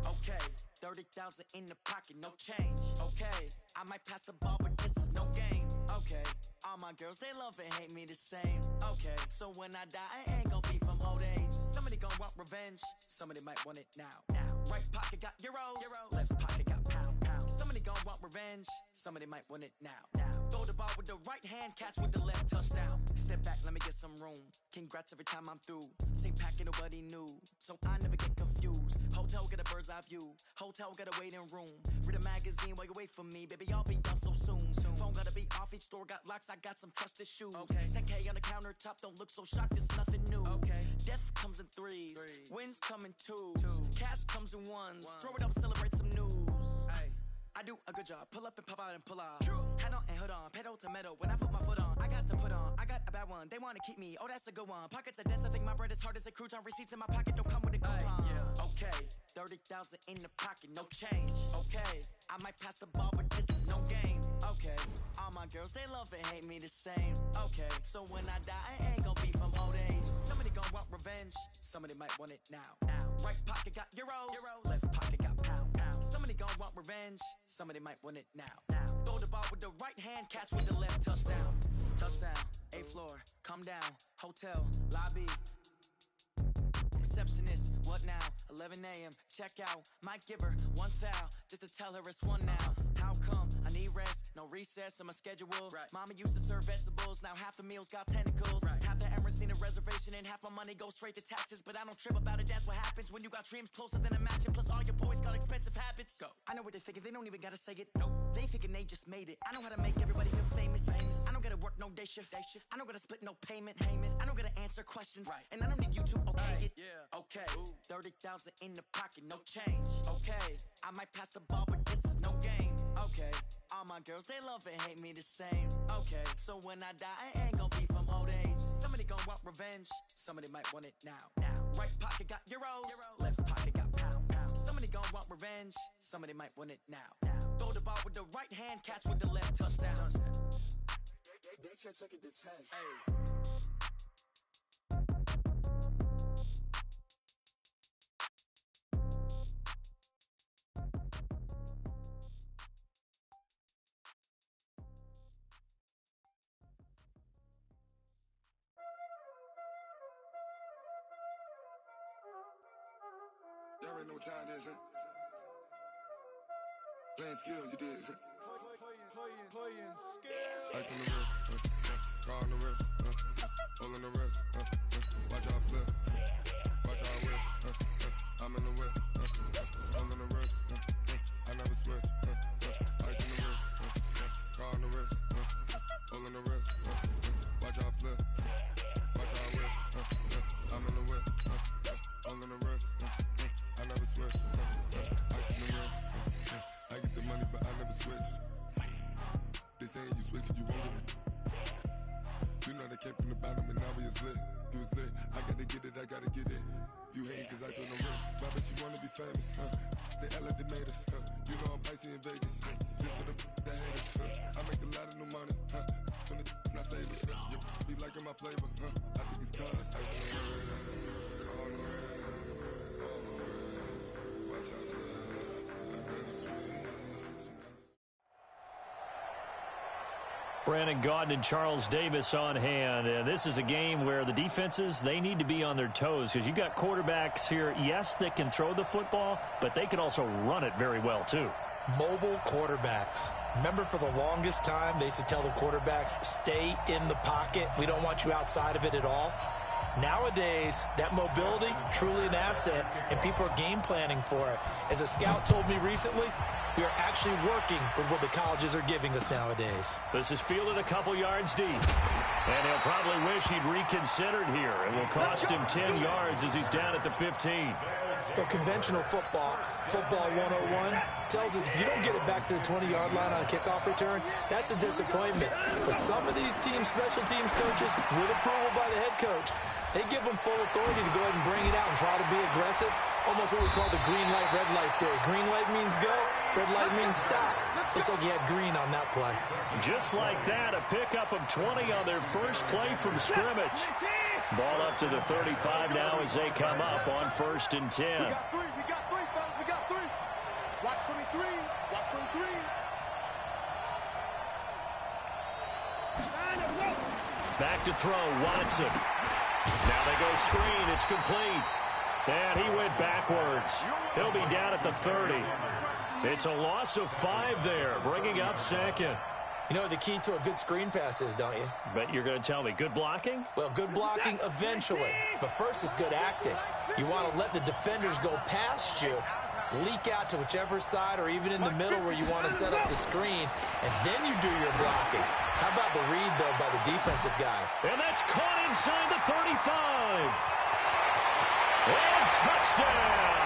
Okay, 30,000 in the pocket, no change. Okay, I might pass the ball, but this is no game. Okay, all my girls, they love and hate me the same. Okay, so when I die, I ain't gon' be from old age. Somebody gon' want revenge, somebody might want it now. Right pocket got euros, left pocket got pound. Somebody gon' want revenge, somebody might want it now. Throw the ball with the right hand, catch with the left, touchdown. Step back, let me get some room. Congrats every time I'm through. Same packet, nobody knew, so I never get confused. Hotel get a bird's eye view, hotel get a waiting room. Read a magazine while you wait for me, baby, I'll be done so soon. Phone gotta be off, each store got locks, I got some trusted shoes. 10K on the countertop, don't look so shocked, it's nothing new. Death comes in threes, wins come in twos, cash comes in ones. Throw it up, celebrate some news. I do a good job, pull up and pop out and pull out. Hat on and hood on, pedal to metal. When I put my foot on, I got to put on. I got a bad one, they wanna keep me, oh that's a good one. Pockets are dense, I think my bread is hard as a crouton. Receipts in my pocket don't come with a coupon. Okay, 30,000 in the pocket, no change. Okay, I might pass the ball, but this is no game. Okay, all my girls, they love and hate me the same. Okay, so when I die, I ain't gon' be from old age. Somebody gon' want revenge, somebody might want it now. Right pocket got euros, left pocket got pound. Somebody gon' want revenge, somebody might want it now. Throw the ball with the right hand, catch with the left, touchdown. Touchdown, 8th floor, come down, hotel, lobby. Receptionist, what now? 11 a.m., check out. Might give her one foul, just to tell her it's one now. How come? I need rest, no recess in my schedule. Mama used to serve vegetables, now half the meals got tentacles. Half the Emirates need a reservation and half my money goes straight to taxes. But I don't trip about it, that's what happens when you got dreams closer than a matching. Plus all your boys got expensive habits. Go. I know what they're thinking, they don't even gotta say it. Nope. They thinking they just made it. I know how to make everybody feel famous. I don't gotta work no day shift. I don't gotta split no payment. I don't gotta answer questions. And I don't need you to okay it. Okay, 30,000 in the pocket, no change. Okay, I might pass the ball, but this is no game. Okay, all my girls, they love and hate me the same. Okay, so when I die, I ain't gon' be from old age. Somebody gon' want revenge, somebody might want it now. Right pocket got euros, left pocket got pound. Somebody gon' want revenge, somebody might want it now. Throw the ball with the right hand, catch with the left, touchdown. They took it to 10. Y'all already know what time it is, huh? Playing skills, you did. Playing skills. Ice on the wrist, car on the wrist, hole in the wrist, watch out flip, watch out whip, I'm in the whip, hole in the wrist, I never switch, ice on the wrist, car on the wrist, hole in the wrist, watch out flip, watch out whip, I'm in the whip, hole in the wrist, I never switch, ice on the wrist, I get the money but I never switch. They saying you switch 'cause you won't get it. You know they came from the bottom and now we is lit. You was lit, I gotta get it, I gotta get it. You hate 'cause I told no wrist. Why bet you wanna be famous, They act like they made us, You know I'm icy in Vegas, This for the that hate us, I make a lot of new money, When the not savers, You be liking my flavor, I think it's cause ice on the wrist, on the wrist, on the wrist. Watch out, clubs, I never switch. Brandon Gaudin and Charles Davis on hand. And this is a game where the defenses, they need to be on their toes because you got quarterbacks here, yes, that can throw the football, but they can also run it very well, too. Mobile quarterbacks. Remember, for the longest time, they used to tell the quarterbacks, stay in the pocket. We don't want you outside of it at all. Nowadays, that mobility, truly an asset, and people are game planning for it. As a scout told me recently, we are actually working with what the colleges are giving us nowadays. This is fielded a couple yards deep. And he'll probably wish he'd reconsidered here. It will cost him 10 yards as he's down at the 15. Well, conventional football 101, tells us if you don't get it back to the 20-yard line on a kickoff return, that's a disappointment. But some of these teams, special teams coaches, with approval by the head coach, they give them full authority to go ahead and bring it out and try to be aggressive. Almost what we call the green light, red light theory. Green light means go, red light means stop. Looks like he had green on that play. Just like that, a pickup of 20 on their first play from scrimmage. Ball up to the 35 now as they come up on 1st and 10. We got three, fellas. We got three. Watch 23. Watch 23. Back to throw, Watson. Now they go screen. It's complete. And he went backwards. He'll be down at the 30. It's a loss of 5 there, bringing up 2nd. You know what the key to a good screen pass is, don't you? But you're going to tell me, good blocking? Well, good blocking eventually. But first is good acting. You want to let the defenders go past you, leak out to whichever side or even in the middle where you want to set up the screen, and then you do your blocking. How about the read, though, by the defensive guy? And that's caught inside the 35. And touchdown!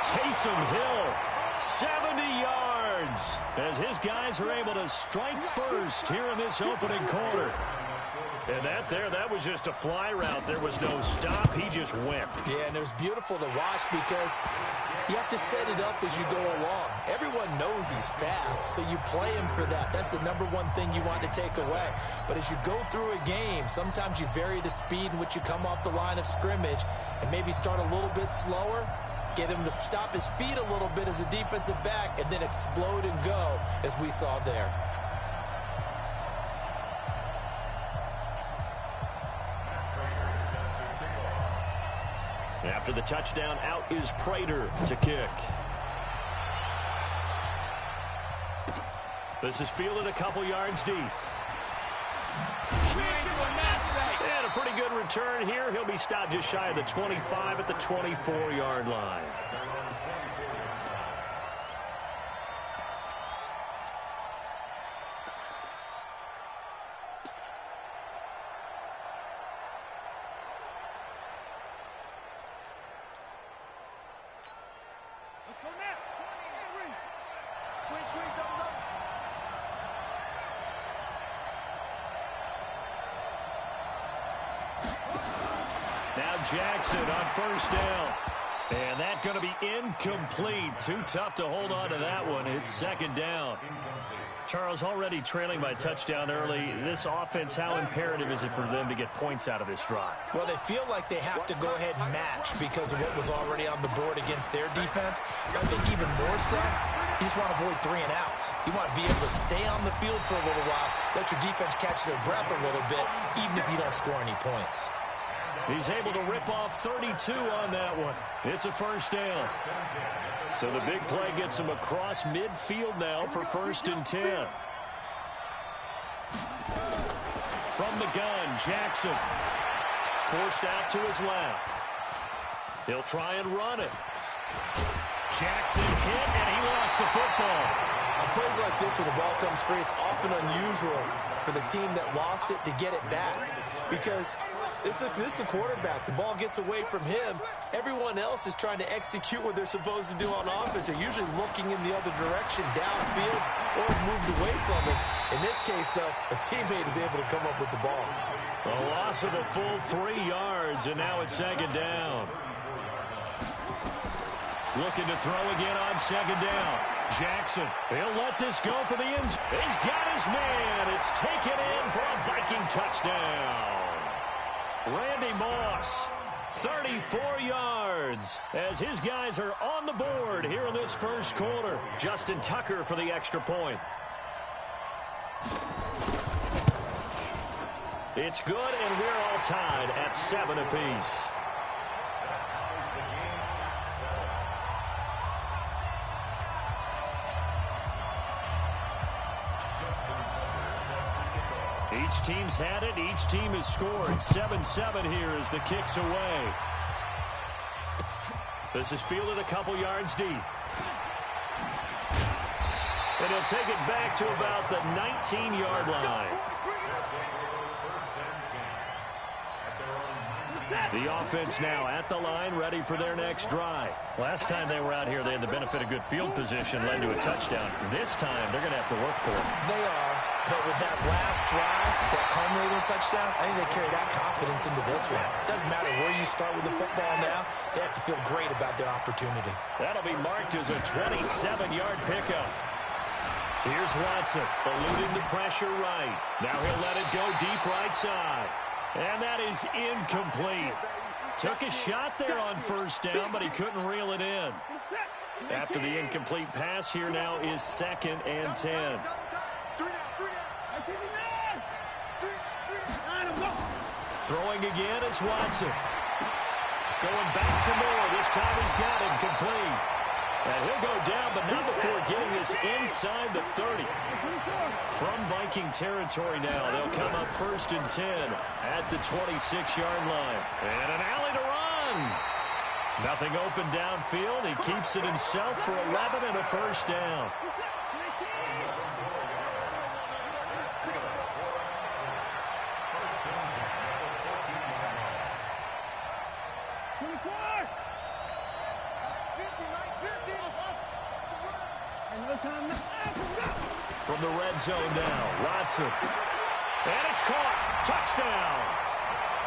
Taysom Hill, 70 yards, as his guys are able to strike first here in this opening quarter. And that was just a fly route. There was no stop. He just went. Yeah, and it was beautiful to watch because you have to set it up as you go along. Everyone knows he's fast, so you play him for that. That's the #1 thing you want to take away. But as you go through a game, sometimes you vary the speed in which you come off the line of scrimmage and maybe start a little bit slower, get him to stop his feet a little bit as a defensive back, and then explode and go, as we saw there. After the touchdown, out is Prater to kick. This is fielded a couple yards deep. And a pretty good return here. He'll be stopped just shy of the 25 at the 24-yard line. Let's go now. Squeeze, double. Now Jackson on 1st down. And that's going to be incomplete. Too tough to hold on to that one. It's 2nd down. Charles, already trailing by touchdown early. This offense, how imperative is it for them to get points out of this drive? Well, they feel like they have to go ahead and match because of what was already on the board against their defense. I think even more so, you just want to avoid 3 and outs. You want to be able to stay on the field for a little while, let your defense catch their breath a little bit, even if you don't score any points. He's able to rip off 32 on that one. It's a 1st down. So the big play gets him across midfield now for 1st and 10. From the gun, Jackson. Forced out to his left. He'll try and run it. Jackson hit, and he lost the football. On plays like this where the ball comes free, it's often unusual for the team that lost it to get it back because this is the quarterback. The ball gets away from him. Everyone else is trying to execute what they're supposed to do on offense. They're usually looking in the other direction, downfield, or moved away from him. In this case, though, a teammate is able to come up with the ball. A loss of a full 3 yards, and now it's 2nd down. Looking to throw again on 2nd down. Jackson, he'll let this go for the ends. He's got his man. It's taken in for a Viking touchdown. Randy Moss, 34 yards, as his guys are on the board here in this 1st quarter. Justin Tucker for the extra point. It's good, and we're all tied at 7 apiece. Each team's had it. Each team has scored. 7-7 here as the kick's away. This is fielded a couple yards deep. And he'll take it back to about the 19-yard line. The offense now at the line, ready for their next drive. Last time they were out here, they had the benefit of good field position, led to a touchdown. This time, they're going to have to work for it. They are, but with that last drive, that culminating touchdown, I think they carry that confidence into this one. It doesn't matter where you start with the football now. They have to feel great about their opportunity. That'll be marked as a 27-yard pickup. Here's Watson, eluding the pressure right. Now he'll let it go deep right side. And that is incomplete. Took a shot there on first down, but he couldn't reel it in. After the incomplete pass, here now is 2nd and 10. Throwing again is Watson. Going back to Moore. This time he's got him complete. And he'll go down, but not before getting this inside the 30. From Viking territory now, they'll come up 1st and 10 at the 26-yard line. And an alley to run. Nothing open downfield. He keeps it himself for 11 and a first down. From the red zone now, Watson. And it's caught. Touchdown.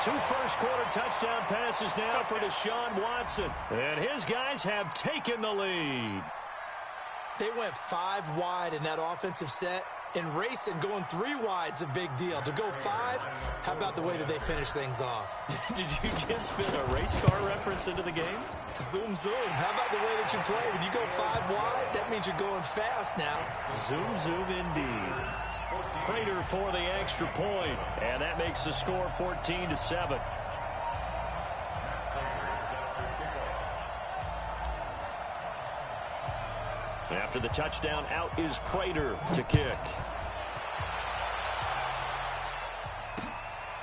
2 first-quarter touchdown passes now for Deshaun Watson. And his guys have taken the lead. They went 5 wide in that offensive set. And racing, going 3 wide's a big deal. To go 5, how about the way that they finish things off? Did you just fit a race car reference into the game? Zoom, zoom. How about the way that you play? When you go 5 wide, that means you're going fast now. Zoom, zoom indeed. Prater for the extra point, and that makes the score 14-7. After the touchdown, out is Prater to kick.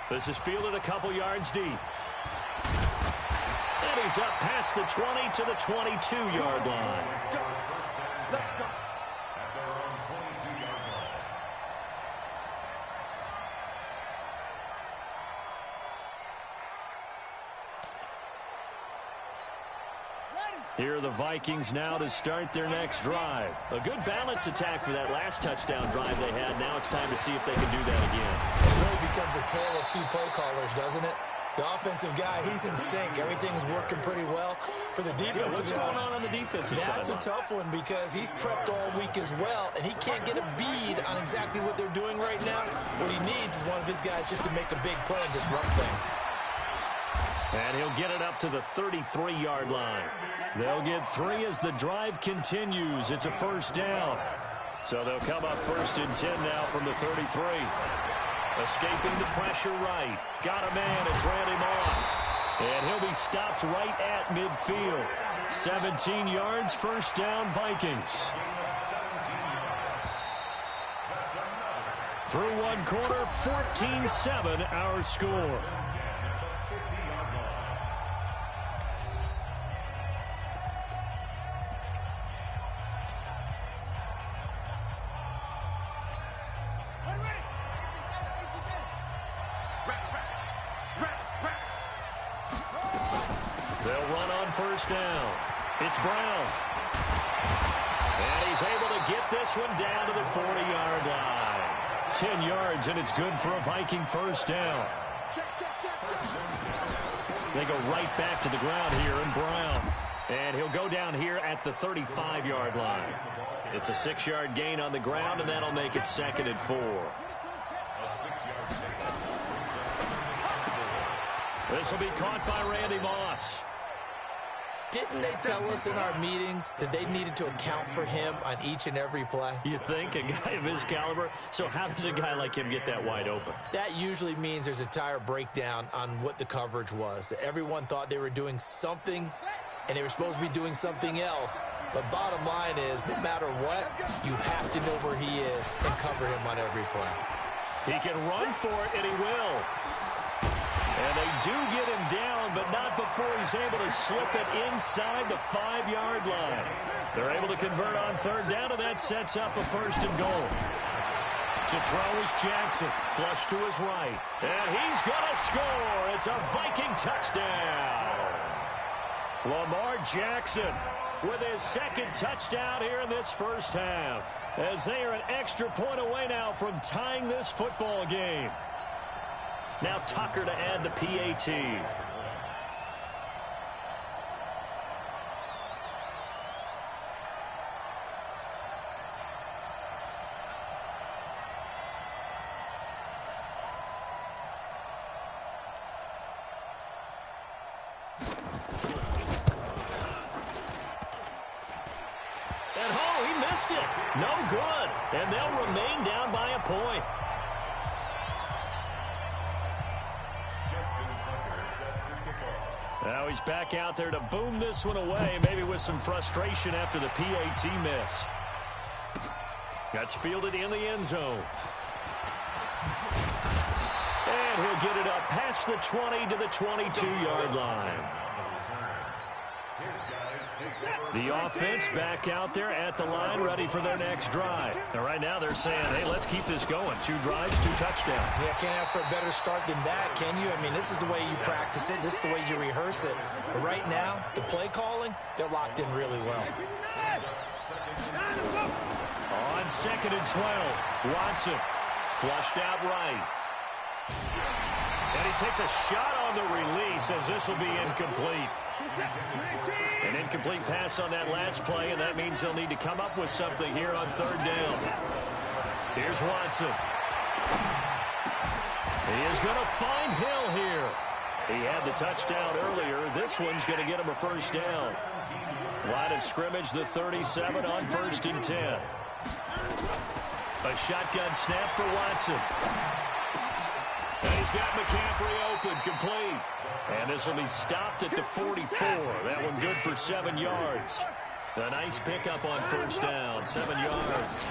This is fielded a couple yards deep. And he's up past the 20 to the 22-yard line. Let's go. Here are the Vikings now to start their next drive. A good balance attack for that last touchdown drive they had. Now it's time to see if they can do that again. It really becomes a tale of 2 play callers, doesn't it? The offensive guy, he's in sync. Everything's working pretty well. For the defensive what's going on the defensive side? That's a tough one because he's prepped all week as well, and he can't get a bead on exactly what they're doing right now. What he needs is one of his guys just to make a big play and disrupt things. And he'll get it up to the 33-yard line. They'll get 3 as the drive continues. It's a first down. So they'll come up 1st and 10 now from the 33. Escaping the pressure right. Got a man. It's Randy Moss. And he'll be stopped right at midfield. 17 yards, first down, Vikings. Through 1 quarter, 14-7 our score. First down. It's Brown. And he's able to get this one down to the 40-yard line. 10 yards, and it's good for a Viking first down. They go right back to the ground here, and Brown. And he'll go down here at the 35-yard line. It's a 6-yard gain on the ground, and that'll make it 2nd and 4. This will be caught by Randy Moss. Didn't they tell us in our meetings that they needed to account for him on each and every play? You think? A guy of his caliber? So how does a guy like him get that wide open? That usually means there's a tire breakdown on what the coverage was. Everyone thought they were doing something, and they were supposed to be doing something else. But bottom line is, no matter what, you have to know where he is and cover him on every play. He can run for it, and he will. And they do get him down, but not before he's able to slip it inside the 5-yard line. They're able to convert on 3rd down, and that sets up a 1st and goal. To throw is Jackson, flush to his right. And he's going to score. It's a Viking touchdown. Lamar Jackson with his 2nd touchdown here in this first half, as they are an extra point away now from tying this football game. Now Tucker to add the PAT. missed it. No good. And they'll remain down by a point. Now he's back out there to boom this one away, maybe with some frustration after the PAT miss. That's fielded in the end zone. And he'll get it up past the 20 to the 22-yard line. The offense back out there at the line, ready for their next drive. And right now they're saying, hey, let's keep this going. 2 drives, 2 touchdowns. Yeah, can't ask for a better start than that, can you? I mean, this is the way you practice it. This is the way you rehearse it. But right now, the play calling, they're locked in really well. On 2nd and 12, Watson flushed out right. And he takes a shot on the release as this will be incomplete. An incomplete pass on that last play, and that means they'll need to come up with something here on 3rd down. Here's Watson. He is going to find Hill here. He had the touchdown earlier. This one's going to get him a 1st down. Line of scrimmage, the 37 on 1st and 10. A shotgun snap for Watson. And he's got McCaffrey open, complete. And this will be stopped at the 44. That one good for 7 yards. A nice pickup on 1st down, 7 yards.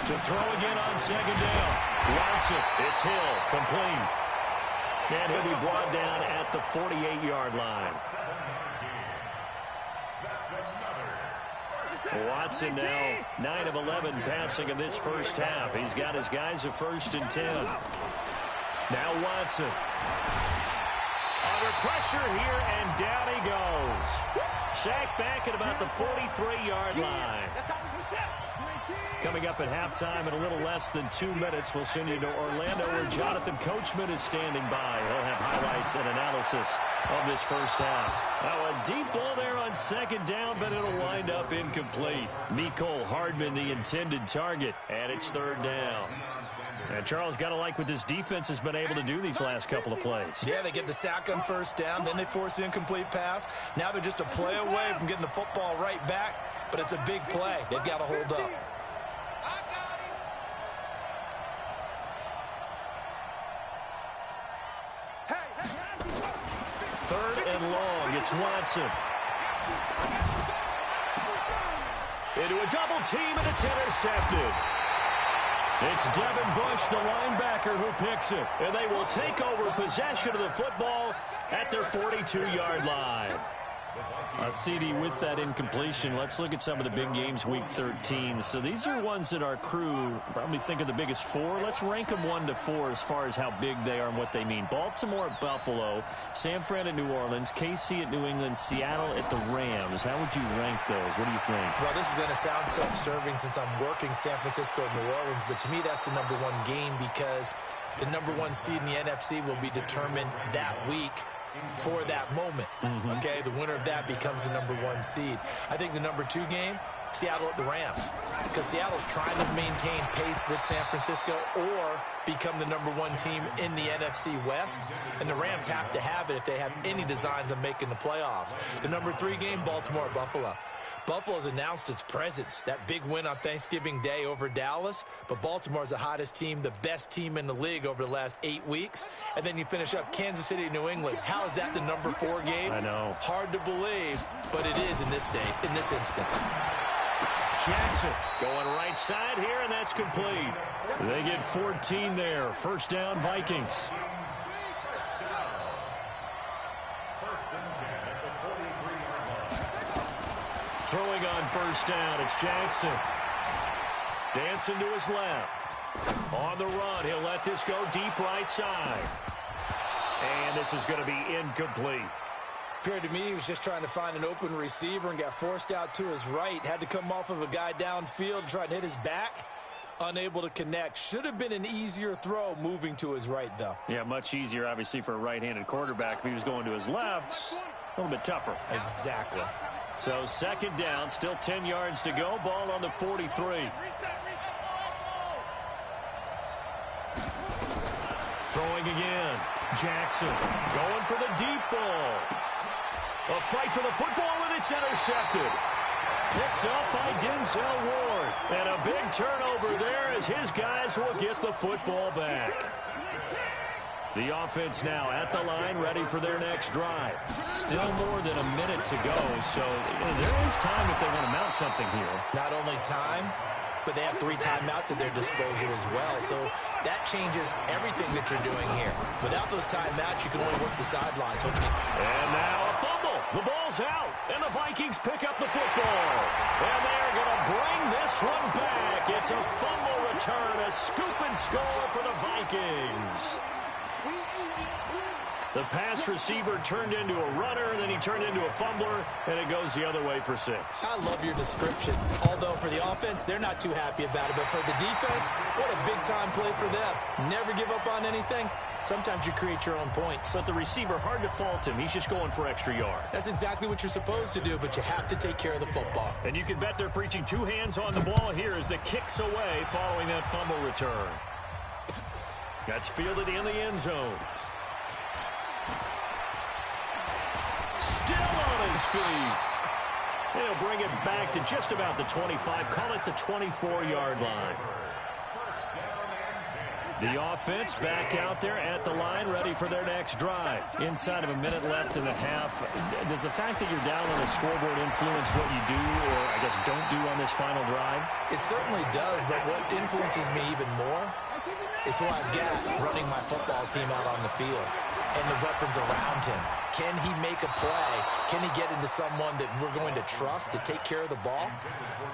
To throw again on 2nd down. Watson, it's Hill, complete. And he'll be brought down at the 48-yard line. Watson now 9 of 11 passing in this first half. He's got his guys a 1st and 10. Now Watson. Under pressure here, and down he goes. Sacked back at about the 43-yard line. Coming up at halftime in a little less than 2 minutes, we'll send you to Orlando where Jonathan Coachman is standing by. He'll have highlights and analysis of this first half. Now a deep ball there on 2nd down, but it'll wind up incomplete. Mecole Hardman, the intended target, and it's 3rd down. And Charles, got to like what this defense has been able to do these last couple of plays. Yeah, they get the sack on 1st down, then they force the incomplete pass. Now they're just a play away from getting the football right back, but it's a big play. They've got to hold up. Third and long, it's Watson. Into a double team, and it's intercepted. It's Devin Bush, the linebacker, who picks it. And they will take over possession of the football at their 42-yard line. CD with that incompletion. Let's look at some of the big games week 13. So these are ones that our crew probably think of the biggest 4. Let's rank them 1 to 4 as far as how big they are and what they mean. Baltimore at Buffalo, San Fran at New Orleans, KC at New England, Seattle at the Rams. How would you rank those? What do you think? Well, this is going to sound self-serving since I'm working San Francisco and New Orleans, but to me that's the number 1 game because the number 1 seed in the NFC will be determined that week for that moment. Okay, the winner of that becomes the number 1 seed. I think the number 2 game, Seattle at the Rams, because Seattle's trying to maintain pace with San Francisco or become the number 1 team in the NFC West, and the Rams have to have it if they have any designs on making the playoffs. The number 3 game, Baltimore at Buffalo. Buffalo's announced its presence, that big win on Thanksgiving Day over Dallas, but Baltimore's the hottest team, the best team in the league over the last 8 weeks. And then you finish up Kansas City, New England. How is that the number 4 game? I know. Hard to believe, but it is in this instance. Jackson going right side here, and that's complete. They get 14 there. 1st down, Vikings. Throwing on 1st down, it's Jackson. Dancing to his left. On the run, he'll let this go deep right side. And this is going to be incomplete. Appeared to me he was just trying to find an open receiver and got forced out to his right. Had to come off of a guy downfield, trying to hit his back. Unable to connect. Should have been an easier throw moving to his right, though. Yeah, much easier, obviously, for a right-handed quarterback. If he was going to his left, a little bit tougher. Exactly. So 2nd down, still 10 yards to go. Ball on the 43. Throwing again. Jackson going for the deep ball. A fight for the football, and it's intercepted. picked up by Denzel Ward. And a big turnover there as his guys will get the football back. The offense now at the line, ready for their next drive. Still more than a minute to go, so there is time if they want to mount something here. Not only time, but they have 3 timeouts at their disposal as well, so that changes everything that you're doing here. Without those timeouts, you can only work the sidelines. And now a fumble. The ball's out, and the Vikings pick up the football. And they're going to bring this one back. It's a fumble return, a scoop and score for the Vikings. The pass receiver turned into a runner, and then he turned into a fumbler, and it goes the other way for 6. I love your description. Although for the offense, they're not too happy about it. But for the defense, what a big-time play for them. Never give up on anything. Sometimes you create your own points. But the receiver, hard to fault him. He's just going for extra yard. That's exactly what you're supposed to do, but you have to take care of the football. And you can bet they're preaching 2 hands on the ball here as the kick's away following that fumble return. That's fielded in the end zone. Still on his feet. He'll bring it back to just about the 25. Call it the 24-yard line. The offense back out there at the line, ready for their next drive. Inside of a minute left in the half, does the fact that you're down on the scoreboard influence what you do, or I guess don't do on this final drive? It certainly does, but what influences me even more is who I've got running my football team out on the field and the weapons around him. Can he make a play? Can he get into someone that we're going to trust to take care of the ball?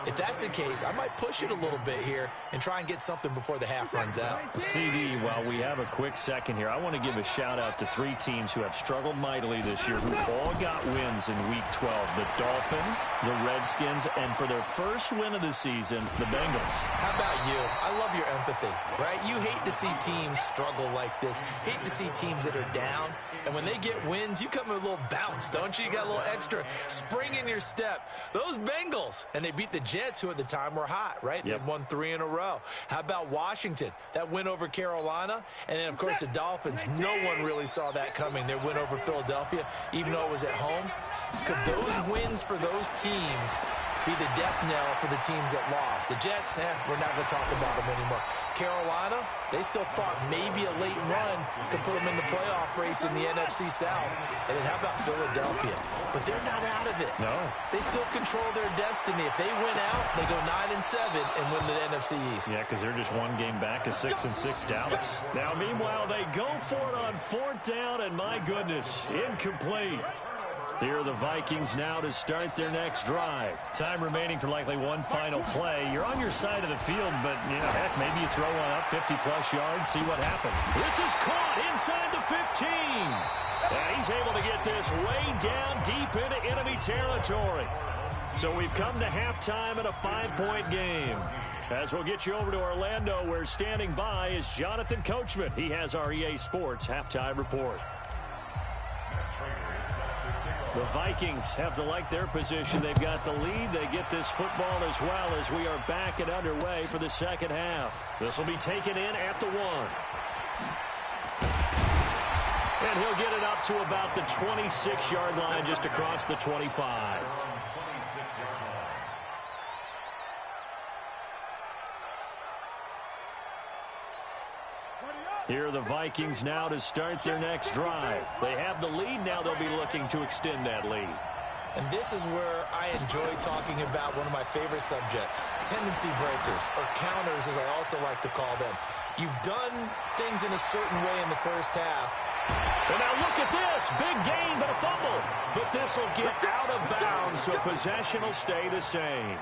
If that's the case, I might push it a little bit here and try and get something before the half runs out. CD, while we have a quick second here, I want to give a shout-out to 3 teams who have struggled mightily this year, who all got wins in Week 12. The Dolphins, the Redskins, and for their first win of the season, the Bengals. How about you? I love your empathy, right? You hate to see teams struggle like this. Hate to see teams that are down. And when they get wins, you come with a little bounce, don't you? You got a little extra spring in your step. Those Bengals, and they beat the Jets, who at the time were hot, right? Yep. They won 3 in a row. How about Washington? That win over Carolina. And then, of course, the Dolphins. No one really saw that coming. Their win over Philadelphia, even though it was at home. Could those wins for those teams be the death knell for the teams that lost? The Jets, we're not going to talk about them anymore. Carolina, they still thought maybe a late run could put them in the playoff race in the NFC South. And then how about Philadelphia? But they're not out of it. No. They still control their destiny. If they win out, they go 9-7 and win the NFC East. Yeah, because they're just 1 game back of 6-6 Dallas. Now, meanwhile, they go for it on 4th down, and my goodness, incomplete. Here are the Vikings now to start their next drive. Time remaining for likely one final play. You're on your side of the field, but, heck, maybe you throw one up 50-plus yards, see what happens. This is caught inside the 15. And he's able to get this way down deep into enemy territory. So we've come to halftime in a 5-point game. As we'll get you over to Orlando, where standing by is Jonathan Coachman. He has our EA Sports halftime report. The Vikings have to like their position. They've got the lead. They get this football as well as we are back and underway for the second half. This will be taken in at the 1. And he'll get it up to about the 26-yard line, just across the 25. Here are the Vikings now to start their next drive. They have the lead. Now they'll be looking to extend that lead. And this is where I enjoy talking about one of my favorite subjects, tendency breakers, or counters as I also like to call them. You've done things in a certain way in the first half. And now look at this. Big gain, but a fumble. But this will get out of bounds, so possession will stay the same.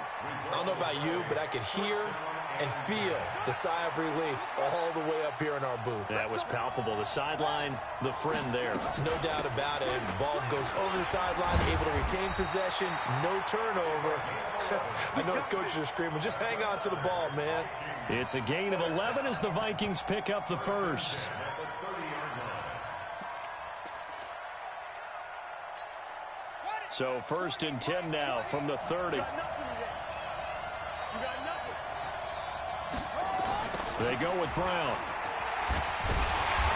I don't know about you, but I could hear and feel the sigh of relief all the way up here in our booth. That was palpable. The sideline, the friend there. No doubt about it. The ball goes over the sideline, able to retain possession, no turnover. I know his coaches are screaming, just hang on to the ball, man. It's a gain of 11 as the Vikings pick up the first. So 1st and 10 now from the 30. They go with Brown.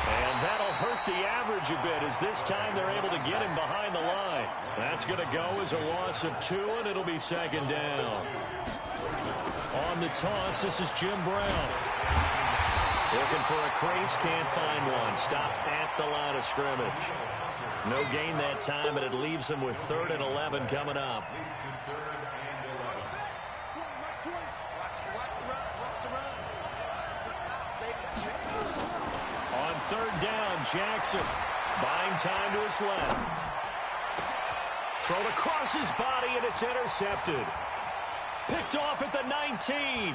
And that'll hurt the average a bit as this time they're able to get him behind the line. That's going to go as a loss of 2, and it'll be second down. On the toss, this is Jim Brown. Looking for a crease, can't find one. Stopped at the line of scrimmage. No gain that time, and it leaves him with 3rd and 11 coming up. On 3rd down, Jackson buying time to his left. Thrown across his body, and it's intercepted. Picked off at the 19.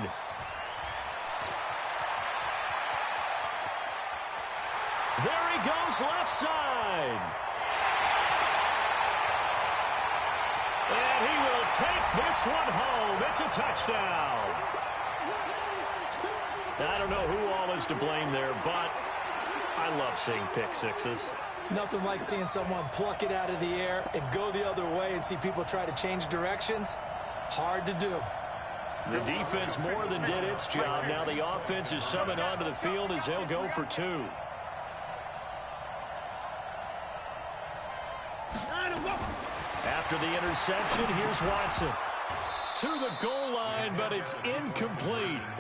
There he goes, left side. And he will take this one home. It's a touchdown. I don't know who all is to blame there, but I love seeing pick sixes. Nothing like seeing someone pluck it out of the air and go the other way and see people try to change directions. Hard to do. The defense more than did its job. Now the offense is summoned onto the field as they'll go for 2. After the interception, here's Watson. To the goal line, but it's incomplete.